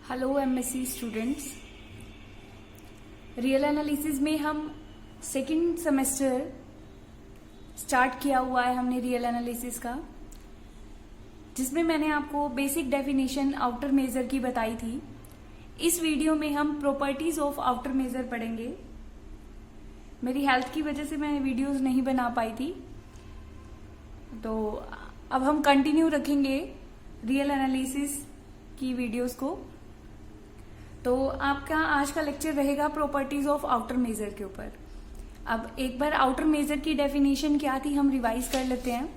Hello MSc students. Real analysis में हम second semester start किया हुआ है हमने रियल एनालिसिस का, जिसमें मैंने आपको बेसिक डेफिनेशन आउटर मेजर की बताई थी। इस वीडियो में हम प्रॉपर्टीज ऑफ आउटर मेजर पढ़ेंगे। मेरी हेल्थ की वजह से मैं वीडियोस नहीं बना पाई थी, तो अब हम कंटिन्यू रखेंगे रियल एनालिसिस की वीडियोस को। तो आपका आज का लेक्चर रहेगा प्रॉपर्टीज ऑफ आउटर मेजर के ऊपर। अब एक बार आउटर मेजर की डेफिनेशन क्या थी हम रिवाइज कर लेते हैं।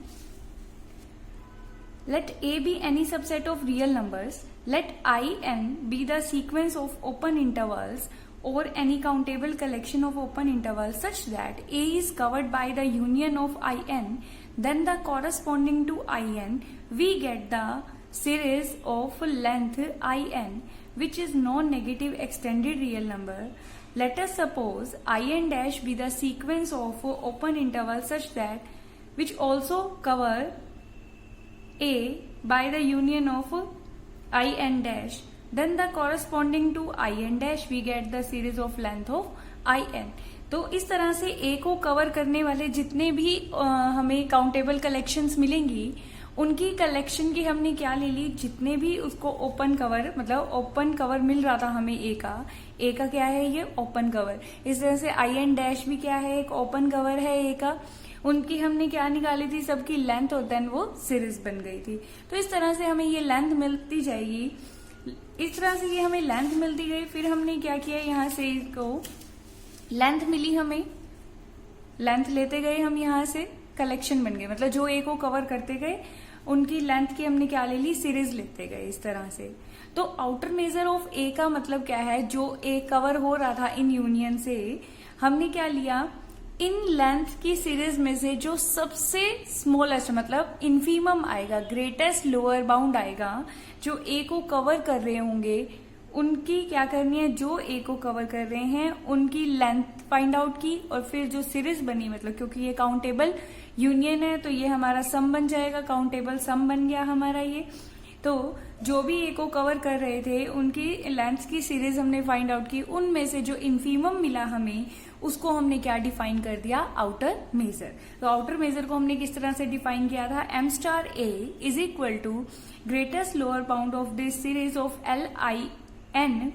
Let A be any subset of real numbers, let I N be the sequence of open intervals or any countable collection of open intervals such that A is covered by the union of In, then the corresponding to In we get the series of length In which is non-negative extended real number. Let us suppose In dash be the sequence of open intervals such that which also cover A by the union of In dash, then the corresponding to In dash we get the series of length of In. तो इस तरह से A को cover करने वाले जितने भी हमें काउंटेबल कलेक्शंस मिलेंगी, उनकी कलेक्शन की हमने क्या ले ली, जितने भी उसको ओपन कवर मतलब ओपन कवर मिल रहा था हमें ए का क्या है ये ओपन कवर। इस तरह से In डैश भी क्या है, एक ओपन कवर है ए का। उनकी हमने क्या निकाली थी, सबकी लेंथ और देन वो सीरीज बन गई थी। तो इस तरह से हमें ये लेंथ मिलती जाएगी। इस तरह से ये हमें लेंथ मिलती गई। फिर हमने क्या किया, यहाँ से इसको लेंथ मिली, हमें लेंथ लेते गए हम, यहाँ से कलेक्शन बन गए, मतलब जो ए को कवर करते गए उनकी लेंथ की हमने क्या ले ली, सीरीज लेते गए इस तरह से। तो आउटर मेजर ऑफ ए का मतलब क्या है, जो ए कवर हो रहा था इन यूनियन से, हमने क्या लिया, इन लेंथ की सीरीज में से जो सबसे स्मॉलेस्ट मतलब इन्फीमम आएगा, ग्रेटेस्ट लोअर बाउंड आएगा, जो ए को कवर कर रहे होंगे, उनकी क्या करनी है, जो ए को कवर कर रहे हैं उनकी लेंथ फाइंड आउट की, और फिर जो सीरीज बनी, मतलब क्योंकि ये काउंटेबल यूनियन है तो ये हमारा सम बन जाएगा, काउंटेबल सम बन गया हमारा ये। तो जो भी ए को कवर कर रहे थे उनकी लेंथ की सीरीज हमने फाइंड आउट की, उनमें से जो इन्फीमम मिला हमें उसको हमने क्या डिफाइन कर दिया, आउटर मेजर। तो आउटर मेजर को हमने किस तरह से डिफाइन किया था, M star A is equal to greatest lower bound of this series of LIN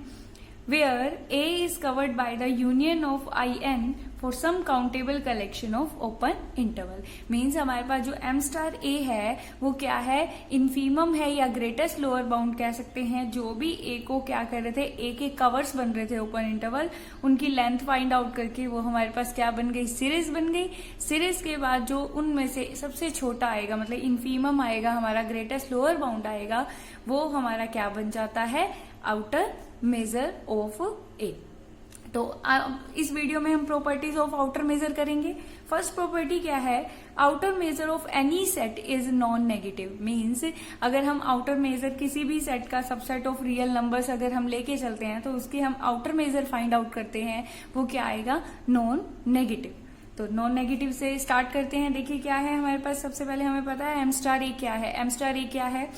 where A is covered by the union of In for some countable collection of open interval. Means हमारे पास जो M star A है वो क्या है, infimum है या greatest lower bound कह सकते हैं। जो भी A को क्या कर रहे थे, A के कवर्स बन रहे थे ओपन इंटरवल, उनकी लेंथ फाइंड आउट करके वो हमारे पास क्या बन गई, सीरीज बन गई। सीरीज के बाद जो उनमें से सबसे छोटा आएगा, मतलब इन्फीमम आएगा, हमारा ग्रेटेस्ट लोअर बाउंड आएगा, वो हमारा क्या बन जाता है, आउटर मेजर ऑफ ए। तो इस वीडियो में हम प्रॉपर्टीज ऑफ आउटर मेजर करेंगे। फर्स्ट प्रॉपर्टी क्या है, outer measure of any set is non negative. Means अगर हम आउटर मेजर किसी भी सेट का सबसेट ऑफ रियल नंबर्स अगर हम लेके चलते हैं तो उसके हम आउटर मेजर फाइंड आउट करते हैं, वो क्या आएगा, नॉन नेगेटिव। तो नॉन नेगेटिव से स्टार्ट करते हैं। देखिए क्या है हमारे पास, सबसे पहले हमें पता है एम स्टार ए क्या है। एम स्टार ए क्या है,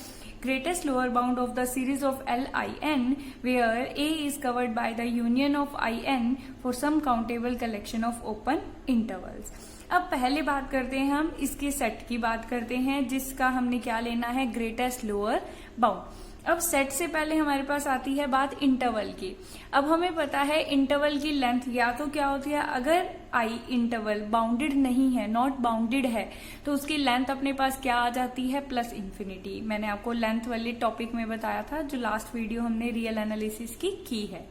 greatest lower bound of the series of LIN where A is covered by the union of In for some countable collection of open intervals. अब पहले बात करते हैं, हम इसके सेट की बात करते हैं जिसका हमने क्या लेना है, ग्रेटेस्ट लोअर बाउंड। अब सेट से पहले हमारे पास आती है बात इंटरवल की। अब हमें पता है इंटरवल की लेंथ या तो क्या होती है, अगर आई इंटरवल बाउंडेड नहीं है, नॉट बाउंडेड है, तो उसकी लेंथ अपने पास क्या आ जाती है, प्लस इंफिनिटी। मैंने आपको लेंथ वाले टॉपिक में बताया था, जो लास्ट वीडियो हमने रियल एनालिसिस की है,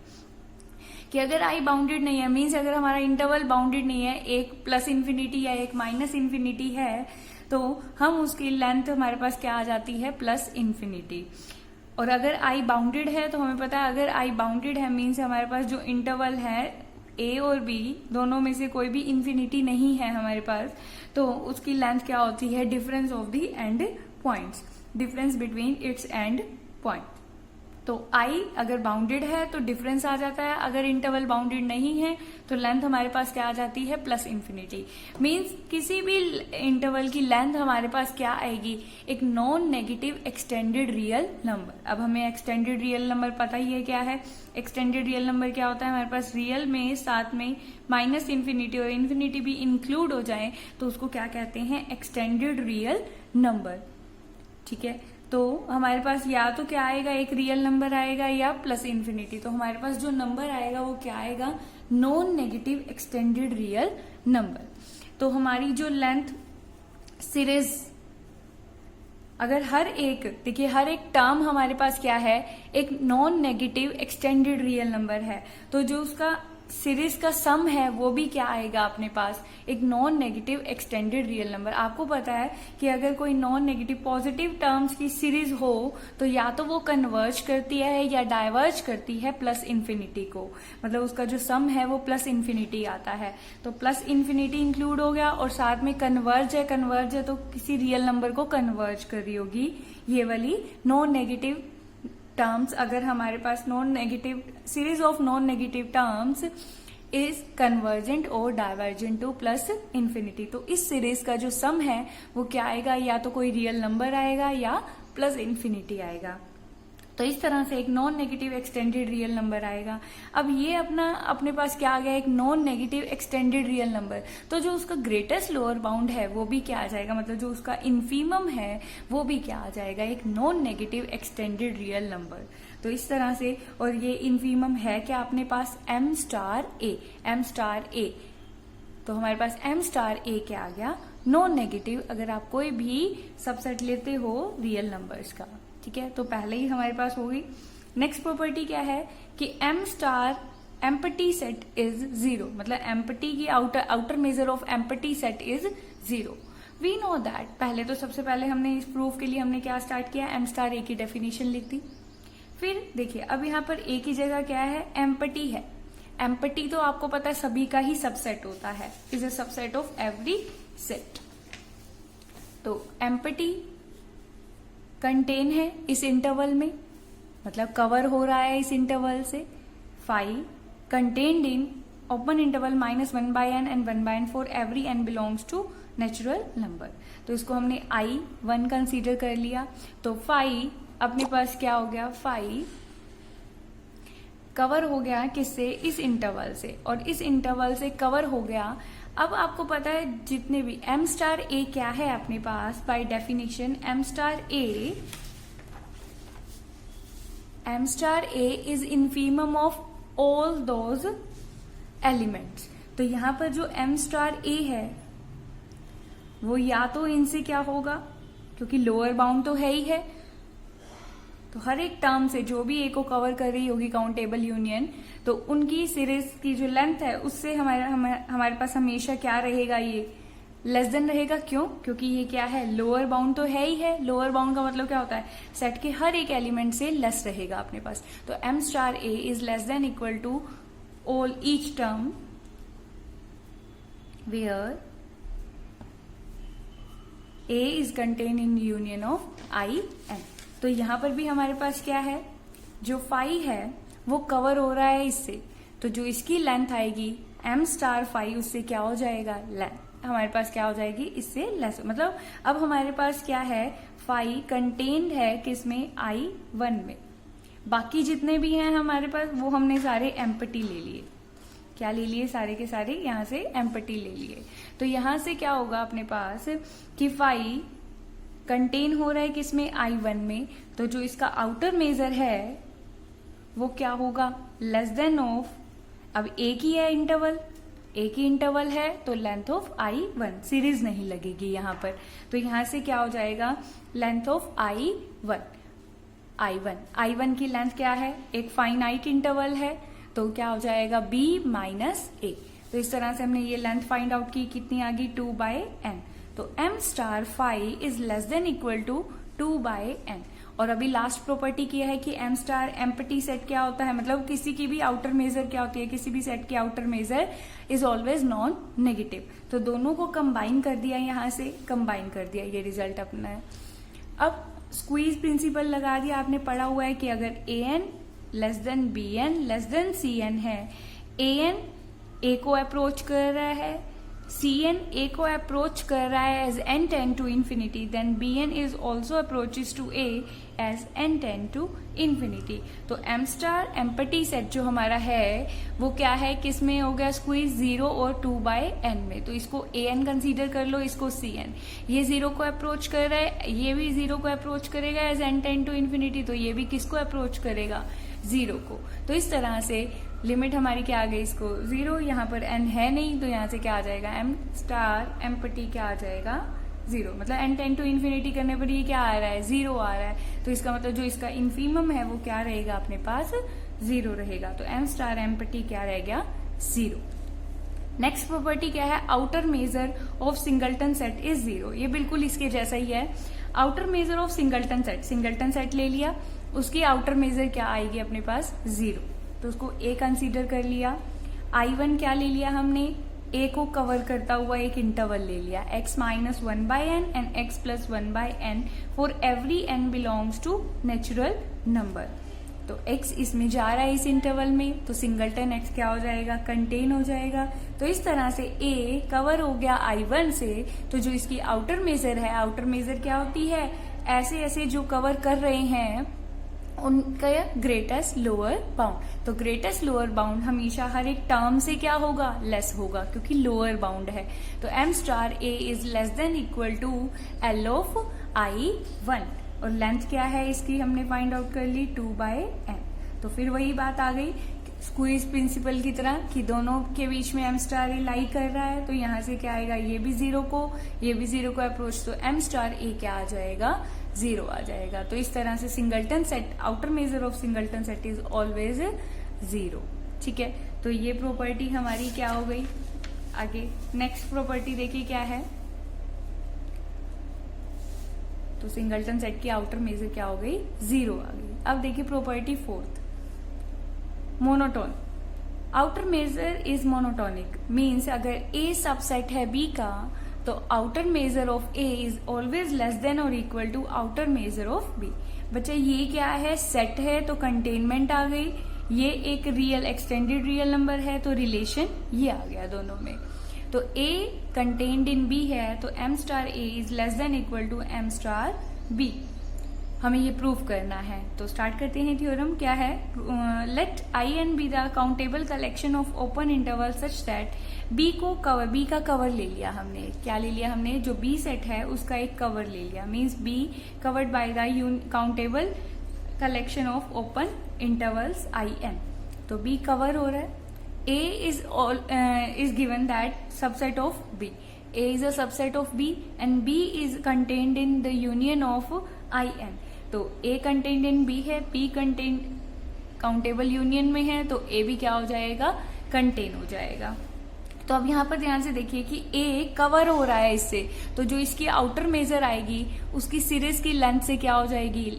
कि अगर आई बाउंडेड नहीं है, मीन्स अगर हमारा इंटरवल बाउंडेड नहीं है, एक प्लस इंफिनिटी या एक माइनस इंफिनिटी है, तो हम उसकी लेंथ हमारे पास क्या आ जाती है, प्लस इंफिनिटी। और अगर आई बाउंडेड है तो हमें पता है, अगर आई बाउंडेड है मीन्स हमारे पास जो इंटरवल है ए और बी दोनों में से कोई भी इंफिनिटी नहीं है हमारे पास, तो उसकी लेंथ क्या होती है, difference of the and points, difference between its and point. तो आई अगर बाउंडेड है तो डिफरेंस आ जाता है, अगर इंटरवल बाउंडेड नहीं है तो लेंथ हमारे पास क्या आ जाती है, प्लस इन्फिनिटी। मीन्स किसी भी इंटरवल की लेंथ हमारे पास क्या आएगी, एक non negative extended real number. अब हमें एक्सटेंडेड रियल नंबर पता ही है क्या है। एक्सटेंडेड रियल नंबर क्या होता है, हमारे पास रियल में साथ में माइनस इन्फिनिटी और इन्फिनिटी भी इंक्लूड हो जाए तो उसको क्या कहते हैं, एक्सटेंडेड रियल नंबर। ठीक है, तो हमारे पास या तो क्या आएगा, एक रियल नंबर आएगा या प्लस इन्फिनिटी। तो हमारे पास जो नंबर आएगा वो क्या आएगा, non negative extended real number. तो हमारी जो लेंथ सीरीज, अगर हर एक देखिए हर एक टर्म हमारे पास क्या है, एक non negative extended real number है, तो जो उसका सीरीज का सम है वो भी क्या आएगा अपने पास, एक non negative extended real number. आपको पता है कि अगर कोई नॉन नेगेटिव पॉजिटिव टर्म्स की सीरीज हो तो या तो वो कन्वर्ज करती है या डाइवर्ज करती है प्लस इन्फिनिटी को, मतलब उसका जो सम है वो प्लस इन्फिनिटी आता है। तो प्लस इन्फिनिटी इंक्लूड हो गया और साथ में कन्वर्ज है तो किसी रियल नंबर को कन्वर्ज कर रही होगी ये वाली नॉन नेगेटिव टर्म्स। अगर हमारे पास non negative series of non negative terms is convergent और डाइवर्जेंट टू प्लस इन्फिनिटी, तो इस सीरीज का जो सम है वो क्या आएगा, या तो कोई रियल नंबर आएगा या प्लस इन्फिनिटी आएगा। तो इस तरह से एक non negative extended real number आएगा। अब ये अपने पास क्या आ गया, एक non negative extended real number. तो जो उसका ग्रेटेस्ट लोअर बाउंड है वो भी क्या आ जाएगा, मतलब जो उसका इन्फीमम है वो भी क्या आ जाएगा, एक non negative extended real number. तो इस तरह से, और ये इन्फीमम है क्या अपने पास, एम स्टार ए। तो हमारे पास एम स्टार ए क्या आ गया, नॉन नेगेटिव, अगर आप कोई भी सबसेट लेते हो रियल नंबर्स का। ठीक है, तो पहले ही हमारे पास होगी। नेक्स्ट प्रॉपर्टी क्या है कि M star empty set is 0, मतलब एम्पटी की outer measure of empty set is 0। We know that, पहले तो सबसे पहले हमने इस प्रूफ के लिए हमने क्या स्टार्ट किया, एम स्टार ए की डेफिनेशन लिख दी। फिर देखिए अब यहाँ पर ए की जगह क्या है, एम्पटी है। एम्पटी तो आपको पता है सभी का ही सबसेट होता है, is a subset of every set. तो एम्पटी कंटेन है इस इंटरवल में, मतलब कवर हो रहा है इस इंटरवल से। Five contained in open interval -1/n and 1/n for every n belongs to natural number. तो इसको हमने I1 कंसीडर कर लिया। तो फाइव अपने पास क्या हो गया, फाइव कवर हो गया किससे, इस इंटरवल से, और इस इंटरवल से कवर हो गया। अब आपको पता है जितने भी एम स्टार ए क्या है अपने पास, by definition M star A is infimum of all those elements. तो यहां पर जो एम स्टार ए है वो या तो इनसे क्या होगा, क्योंकि लोअर बाउंड तो है ही है, तो हर एक टर्म से जो भी ए को कवर कर रही होगी काउंटेबल यूनियन, तो उनकी सीरीज की जो लेंथ है उससे हमारे पास हमेशा क्या रहेगा, ये लेस देन रहेगा। क्यों, क्योंकि ये क्या है, लोअर बाउंड तो है ही है। लोअर बाउंड का मतलब क्या होता है, सेट के हर एक एलिमेंट से लेस रहेगा अपने पास। तो M star A is less than equal to all each term where A is contain in union of I N. तो यहां पर भी हमारे पास क्या है, जो फाइव है वो कवर हो रहा है इससे, तो जो इसकी लेंथ आएगी एम स्टार फाइव, उससे क्या हो जाएगा, हमारे पास क्या हो जाएगी, इससे लेस। मतलब अब हमारे पास क्या है, फाइव कंटेन्ड है किसमें, I1 में। बाकी जितने भी हैं हमारे पास वो हमने सारे एम्पटी ले लिए। क्या ले लिए, सारे के सारे यहां से एम्पटी ले लिए। तो यहां से क्या होगा अपने पास कि फाइव कंटेन हो रहा है किसमें, I1 में। तो जो इसका आउटर मेजर है वो क्या होगा, लेस देन ऑफ, अब एक ही है इंटरवल, एक ही इंटरवल है तो लेंथ ऑफ I1, सीरीज नहीं लगेगी यहां पर। तो यहां से क्या हो जाएगा, लेंथ ऑफ I1 की लेंथ क्या है, एक फाइनाइट इंटरवल है, तो क्या हो जाएगा B माइनस A। तो इस तरह से हमने ये लेंथ फाइंड आउट की, कितनी आ गई, 2/n। तो m star five is less than equal to 2/n। और अभी लास्ट प्रॉपर्टी किया है कि एम स्टार एम्पटी सेट क्या होता है, मतलब किसी की भी आउटर मेजर क्या होती है, किसी भी सेट की outer measure is always non negative. तो दोनों को कंबाइन कर दिया, यहां से कंबाइन कर दिया, ये रिजल्ट अपना है। अब स्क्वीज प्रिंसिपल लगा दिया, आपने पढ़ा हुआ है कि अगर an less than bn less than cn है, an a को अप्रोच कर रहा है, cn a को अप्रोच कर रहा है as n tend to infinity, then bn is also approaches to a as n tend to infinity. तो m स्टार एम्पटी सेट जो हमारा है वो क्या है, किस में हो गया स्क्वीज, 0 और 2/n में। तो इसको an कंसीडर कर लो, इसको cn। ये 0 को अप्रोच कर रहा है, ये भी 0 को अप्रोच करेगा as n tend to infinity, तो ये भी किसको अप्रोच करेगा, 0 को। तो इस तरह से लिमिट हमारी क्या आ गई, इसको 0, यहाँ पर n है नहीं तो यहाँ से क्या आ जाएगा, m स्टार एम्पटी क्या आ जाएगा, 0। मतलब n टेंड टू इन्फिनिटी करने पर ये क्या आ रहा है, 0 आ रहा है। तो इसका मतलब जो इसका इन्फीमम है वो क्या रहेगा अपने पास, 0 रहेगा। तो m स्टार एम्पटी क्या रह गया, 0। नेक्स्ट प्रॉपर्टी क्या है, outer measure of singleton set is 0। ये बिल्कुल इसके जैसा ही है। Outer measure of singleton set ले लिया, उसकी आउटर मेजर क्या आएगी अपने पास, 0। तो उसको a कंसीडर कर लिया। I1 क्या ले लिया हमने, a को कवर करता हुआ एक इंटरवल ले लिया, x minus 1/n and x plus 1/n for every n belongs to natural number. तो x इसमें जा रहा है इस इंटरवल में, तो सिंगलटन x क्या हो जाएगा, कंटेन हो जाएगा। तो इस तरह से a कवर हो गया I1 से। तो जो इसकी आउटर मेजर है, आउटर मेजर क्या होती है, ऐसे ऐसे जो कवर कर रहे हैं उनका ग्रेटेस्ट लोअर बाउंड। तो ग्रेटेस्ट लोअर बाउंड हमेशा हर एक टर्म से क्या होगा, लेस होगा, क्योंकि लोअर बाउंड है। तो m star a is less than equal to l of I1। और लेंथ क्या है इसकी हमने फाइंड आउट कर ली, 2/n। तो फिर वही बात आ गई स्क्वीज प्रिंसिपल की तरह कि दोनों के बीच में m स्टार a लाई कर रहा है। तो यहाँ से क्या आएगा, ये भी 0 को, ये भी 0 को अप्रोच, तो m स्टार a क्या आ जाएगा, 0 आ जाएगा। तो इस तरह से singleton set, outer measure of singleton set is always 0। ठीक है, तो ये प्रॉपर्टी हमारी क्या हो गई। आगे नेक्स्ट प्रॉपर्टी देखिए क्या है। तो सिंगलटन सेट की आउटर मेजर क्या हो गई, 0 आ गई। अब देखिए property 4th, monotone. Outer measure is monotonic, means अगर a सबसेट है b का तो outer measure of a is always less than और equal to outer measure of b। बच्चा ये क्या है, सेट है तो कंटेनमेंट आ गई, ये एक रियल एक्सटेंडेड रियल नंबर है तो रिलेशन ये आ गया दोनों में। तो a कंटेन्ड इन b है तो m star a is less than equal to m star b। हमें ये प्रूव करना है। तो स्टार्ट करते हैं थ्योरम। क्या है, let I be the countable collection of open interval such that b को कवर, b का कवर ले लिया हमने, क्या ले लिया हमने, जो b सेट है उसका एक कवर ले लिया, means b covered by the countable collection of open intervals IN। तो b कवर हो रहा है। a is given that subset of b, a is a subset of b and b is contained in the union of IN। तो a contained in b है, b contained countable union में है, तो a भी क्या हो जाएगा, contain हो जाएगा। तो अब यहाँ पर ध्यान से देखिए कि a कवर हो रहा है इससे, तो जो इसकी आउटर मेजर आएगी उसकी सीरीज की लेंथ से क्या हो जाएगी,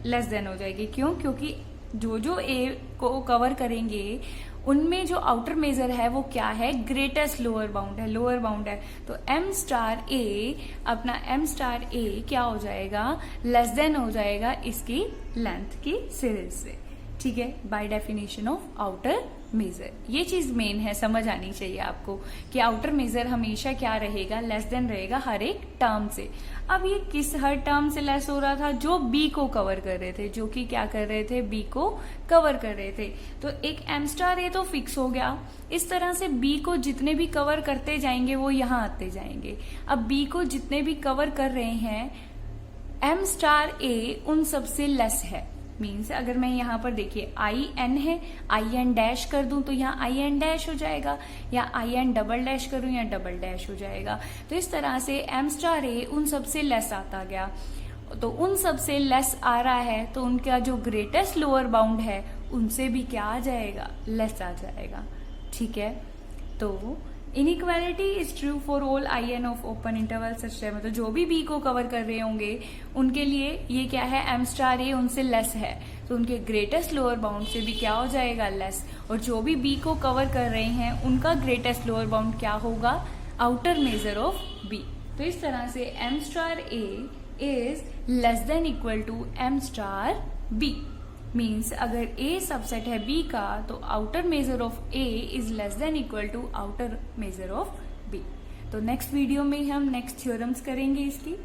लेस देन हो जाएगी। क्यों, क्योंकि जो जो a को कवर करेंगे उनमें जो आउटर मेजर है वो क्या है, ग्रेटेस्ट लोअर बाउंड है, लोअर बाउंड है। तो m स्टार a, अपना m स्टार a क्या हो जाएगा, लेस देन हो जाएगा इसकी लेंथ की सीरीज से। ठीक है, by definition of outer measure. ये चीज मेन है, समझ आनी चाहिए आपको कि आउटर मेजर हमेशा क्या रहेगा, लेस देन रहेगा हर एक टर्म से। अब ये किस हर टर्म से लेस हो रहा था, जो b को कवर कर रहे थे, जो कि क्या कर रहे थे, b को कवर कर रहे थे। तो एक m स्टार a तो फिक्स हो गया। इस तरह से b को जितने भी कवर करते जाएंगे वो यहाँ आते जाएंगे। अब b को जितने भी कवर कर रहे हैं m स्टार a उन सबसे लेस है। मीन्स अगर मैं यहाँ पर देखिए IN है, IN डैश कर दूं तो यहाँ IN डैश हो जाएगा, या IN डबल डैश करूं या डबल डैश हो जाएगा। तो इस तरह से m स्टार a उन सबसे लेस आता गया। तो उन सबसे लेस आ रहा है तो उनका जो ग्रेटेस्ट लोअर बाउंड है उनसे भी क्या आ जाएगा, लेस आ जाएगा। ठीक है, तो inequality is true for all IN of open interval सच है, मतलब जो भी b को कवर कर रहे होंगे उनके लिए ये क्या है, m स्टार a उनसे लेस है तो उनके ग्रेटेस्ट लोअर बाउंड से भी क्या हो जाएगा, लेस। और जो भी b को कवर कर रहे हैं उनका ग्रेटेस्ट लोअर बाउंड क्या होगा, आउटर मेजर ऑफ b। तो इस तरह से m star a is less than equal to m star b। Means अगर A सबसेट है B का तो outer measure of A is less than equal to outer measure of B। तो next video में हम नेक्स्ट थ्योरम्स करेंगे इसकी,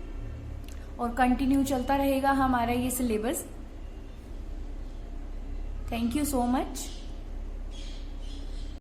और कंटिन्यू चलता रहेगा हमारा ये syllabus. Thank you so much.